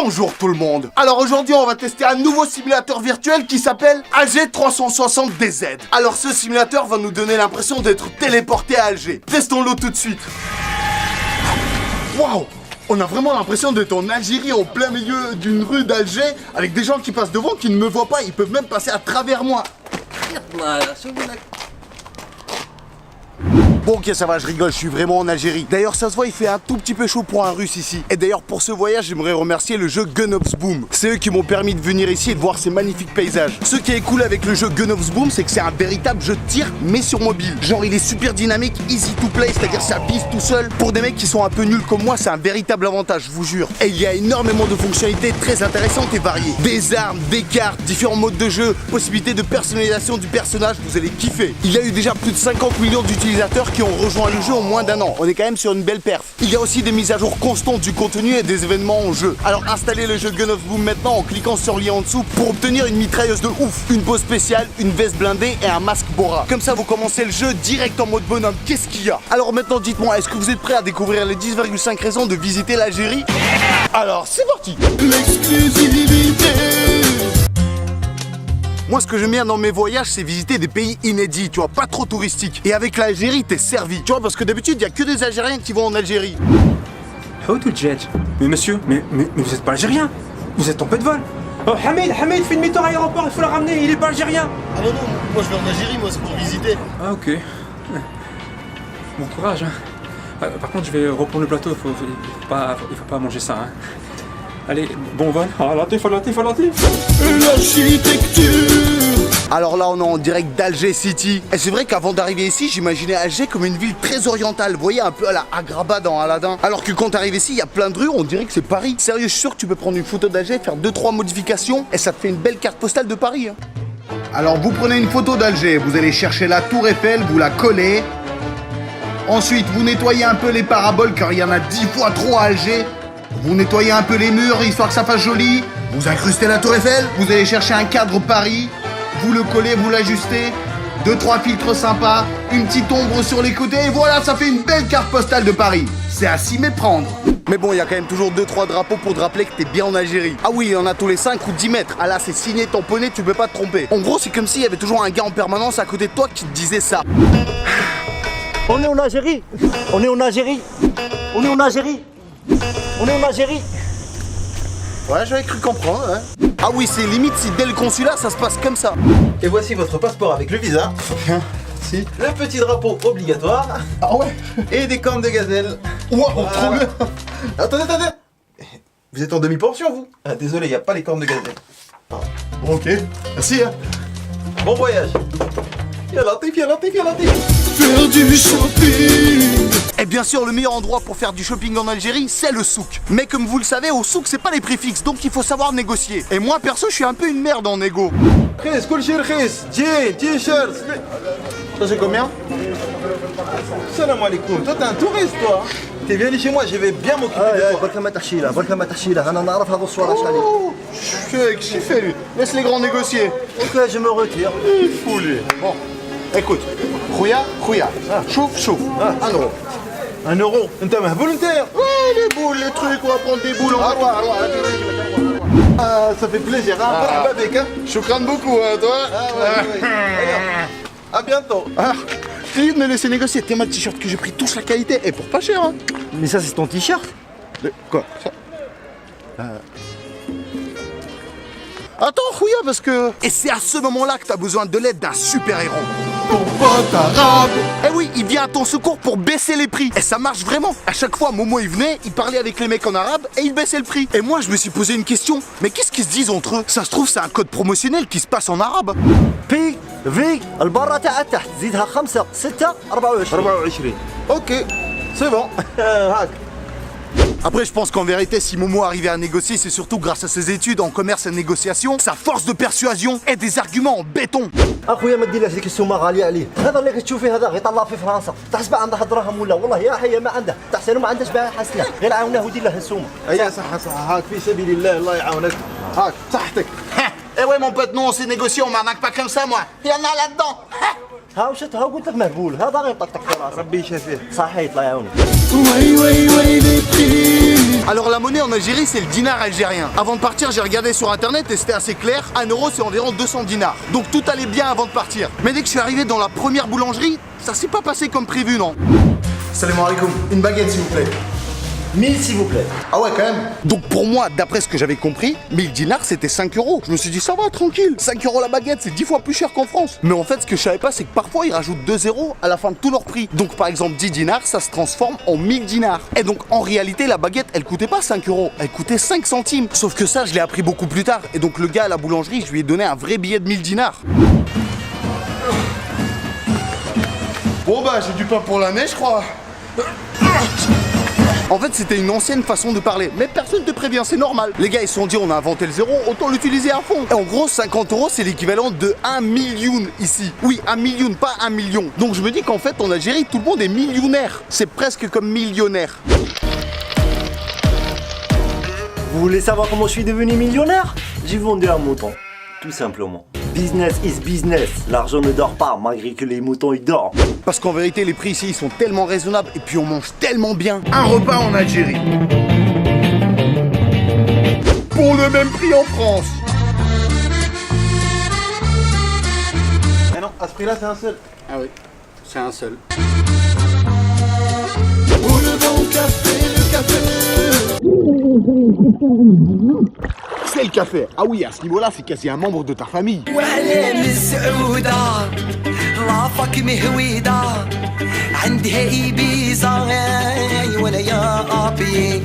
Bonjour tout le monde. Alors aujourd'hui on va tester un nouveau simulateur virtuel qui s'appelle Alger 360 DZ. Alors ce simulateur va nous donner l'impression d'être téléporté à Alger. Testons-le tout de suite. Waouh! On a vraiment l'impression d'être en Algérie, en plein milieu d'une rue d'Alger, avec des gens qui passent devant qui ne me voient pas, ils peuvent même passer à travers moi. Bon ok ça va, je rigole, je suis vraiment en Algérie. D'ailleurs ça se voit, il fait un tout petit peu chaud pour un russe ici. Et d'ailleurs pour ce voyage, j'aimerais remercier le jeu Gun Ops Boom. C'est eux qui m'ont permis de venir ici et de voir ces magnifiques paysages. Ce qui est cool avec le jeu Gun Ops Boom, c'est que c'est un véritable jeu de tir, mais sur mobile. Genre il est super dynamique, easy to play, c'est-à-dire ça vise tout seul. Pour des mecs qui sont un peu nuls comme moi, c'est un véritable avantage, je vous jure. Et il y a énormément de fonctionnalités très intéressantes et variées. Des armes, des cartes, différents modes de jeu, possibilité de personnalisation du personnage, vous allez kiffer. Il y a eu déjà plus de 50 millions d'utilisateurs qui ont rejoint le jeu en moins d'un an. On est quand même sur une belle perf. Il y a aussi des mises à jour constantes du contenu et des événements en jeu. Alors installez le jeu Gun Ops Boom maintenant en cliquant sur le lien en dessous pour obtenir une mitrailleuse de ouf, une pose spéciale, une veste blindée et un masque Bora. Comme ça vous commencez le jeu direct en mode bonhomme. Qu'est-ce qu'il y a? Alors maintenant dites-moi, est-ce que vous êtes prêts à découvrir les 10,5 raisons de visiter l'Algérie? Alors c'est parti. L'exclusivité. Moi, ce que j'aime bien dans mes voyages, c'est visiter des pays inédits, tu vois, pas trop touristiques. Et avec l'Algérie, t'es servi. Tu vois, parce que d'habitude, il y a que des Algériens qui vont en Algérie. Mais monsieur, mais vous êtes pas algérien. Vous êtes tombé de vol. Oh Hamid, fait une demi-tour à l'aéroport, il faut le ramener, il est pas algérien. Ah non, moi je vais en Algérie, moi c'est pour visiter. Ah ok. Bon courage, hein. Par contre, je vais reprendre le plateau, il faut pas manger ça, hein. Allez, bon vol. Ah, Latif. L'architecture. Alors là, on est en direct d'Alger City. Et c'est vrai qu'avant d'arriver ici, j'imaginais Alger comme une ville très orientale. Vous voyez, un peu à la Agrabah dans Aladdin. Alors que quand t'arrives ici, il y a plein de rues, on dirait que c'est Paris. Sérieux, je suis sûr que tu peux prendre une photo d'Alger, faire 2-3 modifications, et ça te fait une belle carte postale de Paris, hein. Alors vous prenez une photo d'Alger, vous allez chercher la tour Eiffel, vous la collez. Ensuite, vous nettoyez un peu les paraboles, car il y en a 10 fois trop à Alger. Vous nettoyez un peu les murs, histoire que ça fasse joli. Vous incrustez la tour Eiffel. Vous allez chercher un cadre Paris. Vous le collez, vous l'ajustez. 2-3 filtres sympas. Une petite ombre sur les côtés. Et voilà, ça fait une belle carte postale de Paris. C'est à s'y méprendre. Mais bon, il y a quand même toujours 2-3 drapeaux pour te rappeler que t'es bien en Algérie. Ah oui, il y en a tous les 5 ou 10 mètres. Ah là, c'est signé, tamponné, tu peux pas te tromper. En gros, c'est comme s'il y avait toujours un gars en permanence à côté de toi qui te disait ça. On est en Algérie. On est en Algérie. On est en Algérie. On est en Algérie. Ouais, j'avais cru comprendre, ouais. Ah oui, c'est limite si dès le consulat, ça se passe comme ça. Et voici votre passeport avec le visa. Si. Le petit drapeau obligatoire. Ah ouais. Et des cornes de gazelle. Wow, Voilà. trop bien. Attendez. Vous êtes en demi-portion, vous? Ah, désolé, il n'y a pas les cornes de gazelle. Bon, ok. Merci, hein. Bon voyage. Yalla Latif. Faire du shopping. Et bien sûr, le meilleur endroit pour faire du shopping en Algérie, c'est le souk. Mais comme vous le savez, au souk, c'est pas les prix fixes, donc il faut savoir négocier. Et moi, perso, je suis un peu une merde en négo. Khis, kul shir khis. Jean, t-shirt. Ça, c'est combien? Salam alaikum. Toi, t'es un touriste, toi. T'es venu chez moi, je vais bien m'occuper de toi. بركة ما تحشيلها بركة ما تحشيلها أنا نعرف هذا الصورة اش عليه. Oh, qu'est-ce qu'il fait, lui? Laisse les grands négocier. Ok, je me retire. Il fout, lui. Bon, écoute. Khouya. Chouf. 1 euro. 1 euro. T'es mahboul, t'es. Ouais, les boules, les trucs, on va prendre des boules. Ah, ça fait plaisir, hein. Marhaba bek, hein. Choukran beaucoup, hein, toi. Ouais. Alors, à bientôt. Ah, t'es de me laisser négocier. T'es ma t-shirt que j'ai pris tous la qualité. Et pour pas cher, hein. Mais ça, c'est ton t-shirt. Quoi ça Attends, Khouya, parce que... Et c'est à ce moment-là que t'as besoin de l'aide d'un super-héros. Ton pote arabe. Eh oui, il vient à ton secours pour baisser les prix. Et ça marche vraiment. À chaque fois, Momo, il venait, il parlait avec les mecs en arabe et il baissait le prix. Et moi, je me suis posé une question. Mais qu'est-ce qu'ils se disent entre eux? Ça se trouve, c'est un code promotionnel qui se passe en arabe. بي في البرة تاع تحت زيدها 5 6 24. 24. Ok, c'est bon. Hack. Après, je pense qu'en vérité, si Momo arrivait à négocier, c'est surtout grâce à ses études en commerce et négociation, sa force de persuasion et des arguments en béton. اخويا ما ديرلهاش ديك السومه غاليه عليه. هذا اللي كتشوفيه هذا غير طلع في فرنسا تحسب عنده دراهم ولا والله يا حيا ما عنده تحسن ما عندهش بها حسنه غير عاوناه ودير له السومه. أي صح هاك في سبيل الله الله يعاونك. هاك صحتك. Eh ouais, mon pote, non, on s'est négocié, on m'arnaque pas comme ça, moi. Il y en a là-dedans. ها وشت ها قلت لك مهبول هذا غير طقطق في راسه. ربي يشافيه. صحيت الله يعاونك. Ouais, les prix. Alors la monnaie en Algérie c'est le dinar algérien. Avant de partir j'ai regardé sur internet et c'était assez clair, 1 euro c'est environ 200 dinars. Donc tout allait bien avant de partir. Mais dès que je suis arrivé dans la première boulangerie, ça s'est pas passé comme prévu non. Salam alaikum, une baguette s'il vous plaît. 1000 s'il vous plaît. Ah ouais quand même. Donc pour moi, d'après ce que j'avais compris, 1000 dinars c'était 5 euros. Je me suis dit ça va tranquille, 5 euros la baguette c'est 10 fois plus cher qu'en France. Mais en fait ce que je savais pas c'est que parfois ils rajoutent 2 zéros à la fin de tout leur prix. Donc par exemple 10 dinars ça se transforme en 1000 dinars. Et donc en réalité la baguette elle coûtait pas 5 euros, elle coûtait 5 centimes. Sauf que ça je l'ai appris beaucoup plus tard. Et donc le gars à la boulangerie je lui ai donné un vrai billet de 1000 dinars. Bon bah j'ai du pain pour l'année je crois. En fait, c'était une ancienne façon de parler, mais personne ne te prévient, c'est normal. Les gars, ils se sont dit, on a inventé le zéro, autant l'utiliser à fond. Et en gros, 50 euros, c'est l'équivalent de 1 million ici. Oui, 1 million, pas 1 million. Donc je me dis qu'en fait, en Algérie, tout le monde est millionnaire. C'est presque comme millionnaire. Vous voulez savoir comment je suis devenu millionnaire? J'ai vendu un mouton, tout simplement. Business is business. L'argent ne dort pas, malgré que les moutons ils dorment. Parce qu'en vérité, les prix ici, ils sont tellement raisonnables et puis on mange tellement bien. Un repas en Algérie. Pour le même prix en France. Mais non, à ce prix-là, c'est un seul. Ah oui, c'est un seul. Pour le bon café, le café. C'est le café. Ah oui, à ce niveau-là, c'est quasi un membre de ta famille. وعلام السعودة رافق مهويدة عندها إيبيزا ولا يا أبي.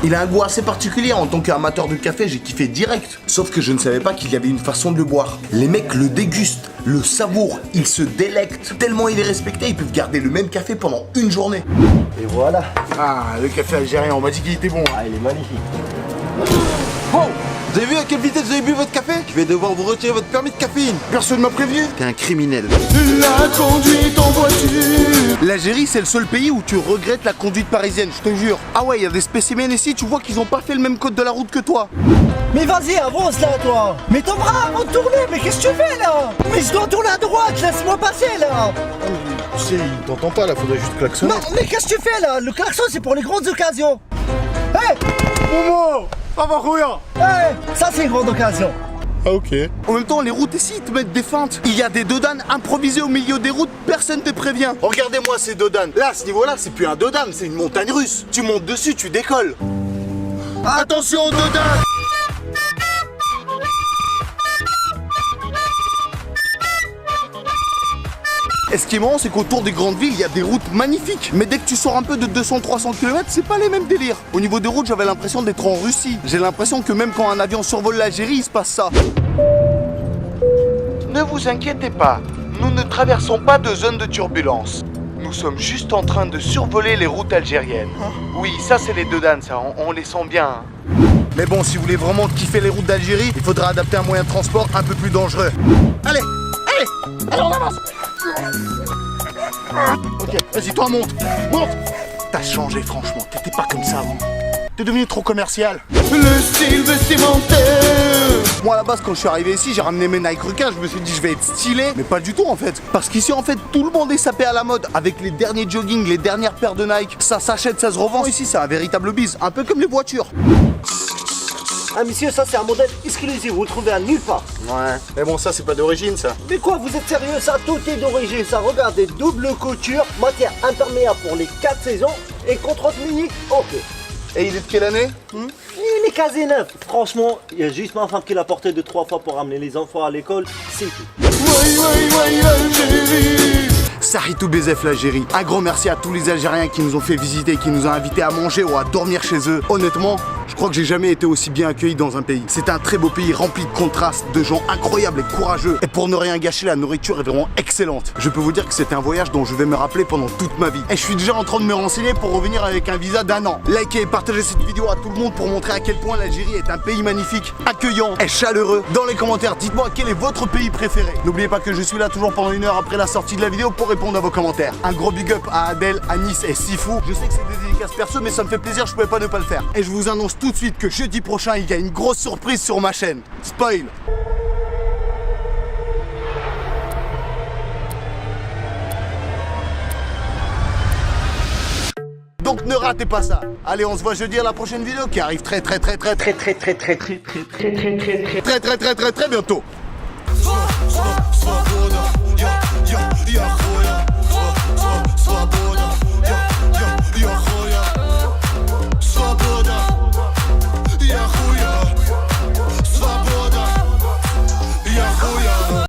Il a un goût assez particulier. En tant qu'amateur de café, j'ai kiffé direct. Sauf que je ne savais pas qu'il y avait une façon de le boire. Les mecs le dégustent, le savourent, ils se délectent. Tellement il est respecté, ils peuvent garder le même café pendant une journée. Et voilà. Ah, le café algérien, on m'a dit qu'il était bon. Ah, il est magnifique. Oh, vous avez vu à quelle vitesse vous avez bu votre café? Je vais devoir vous retirer votre permis de caféine. Personne m'a prévenu. T'es un criminel. La conduite en voiture. L'Algérie, c'est le seul pays où tu regrettes la conduite parisienne, je te jure. Ah ouais, il y a des spécimens ici, tu vois qu'ils ont pas fait le même code de la route que toi. Mais vas-y, avance là, toi. Mets ton bras avant de tourner, mais qu'est-ce que tu fais là? Mais je dois tourner à droite, laisse-moi passer là. Tu sais, il t'entend pas là, faudrait juste klaxonner. Non, mais qu'est-ce que tu fais là? Le klaxon, c'est pour les grandes occasions. Hé, Momo, ça va rien. ça c'est une grande occasion. Ah ok. En même temps, les routes ici, ils te mettent des feintes. Il y a des dodanes improvisées au milieu des routes, personne te prévient. Regardez-moi ces dodanes. Là, à ce niveau-là, c'est plus un dodane, c'est une montagne russe. Tu montes dessus, tu décolles. Attention aux dodanes. Et ce qui est marrant, c'est qu'autour des grandes villes, il y a des routes magnifiques. Mais dès que tu sors un peu de 200-300 km, c'est pas les mêmes délires. Au niveau des routes, j'avais l'impression d'être en Russie. J'ai l'impression que même quand un avion survole l'Algérie, il se passe ça. Ne vous inquiétez pas, nous ne traversons pas de zone de turbulence. Nous sommes juste en train de survoler les routes algériennes. Oui, ça c'est les dodanes, ça, on les sent bien. Mais bon, si vous voulez vraiment kiffer les routes d'Algérie, il faudra adapter un moyen de transport un peu plus dangereux. Allez, allez, on avance. Ok, vas-y, toi monte. T'as changé franchement, t'étais pas comme ça avant. T'es devenu trop commercial. Le style vestimentaire. Moi à la base quand je suis arrivé ici, j'ai ramené mes Nike requins, je me suis dit je vais être stylé, mais pas du tout en fait. Parce qu'ici en fait tout le monde est sapé à la mode avec les derniers jogging, les dernières paires de Nike. Ça s'achète, ça se revend. Ici c'est un véritable bise, un peu comme les voitures. Ah monsieur, ça c'est un modèle exclusif, vous le trouvez à nulle part. Ouais, mais bon ça c'est pas d'origine ça. Mais quoi, vous êtes sérieux? Ça, tout est d'origine. Ça, regardez, double couture, matière imperméable pour les 4 saisons et contrôle mini. Ok. Et il est de quelle année? Il est quasi neuf. Franchement, il y a juste ma femme qui l'a porté 2-3 fois pour ramener les enfants à l'école. C'est tout. Sahritou Bezef l'Algérie. Un grand merci à tous les Algériens qui nous ont fait visiter, qui nous ont invités à manger ou à dormir chez eux. Honnêtement, je crois que j'ai jamais été aussi bien accueilli dans un pays. C'est un très beau pays rempli de contrastes, de gens incroyables et courageux. Et pour ne rien gâcher, la nourriture est vraiment excellente. Je peux vous dire que c'est un voyage dont je vais me rappeler pendant toute ma vie. Et je suis déjà en train de me renseigner pour revenir avec un visa d'1 an. Likez et partagez cette vidéo à tout le monde pour montrer à quel point l'Algérie est un pays magnifique, accueillant et chaleureux. Dans les commentaires, dites-moi quel est votre pays préféré. N'oubliez pas que je suis là toujours pendant 1 heure après la sortie de la vidéo pour répondre à vos commentaires. Un gros big up à Adèle, à Nice et Sifou. Je sais que c'est des dédicaces perso, mais ça me fait plaisir, je pouvais pas ne pas le faire. Et je vous annonce tout de suite que jeudi prochain, il y a une grosse surprise sur ma chaîne. Spoil. Donc ne ratez pas ça. Allez, on se voit jeudi à la prochaine vidéo qui arrive très bientôt. Swoboda, ja,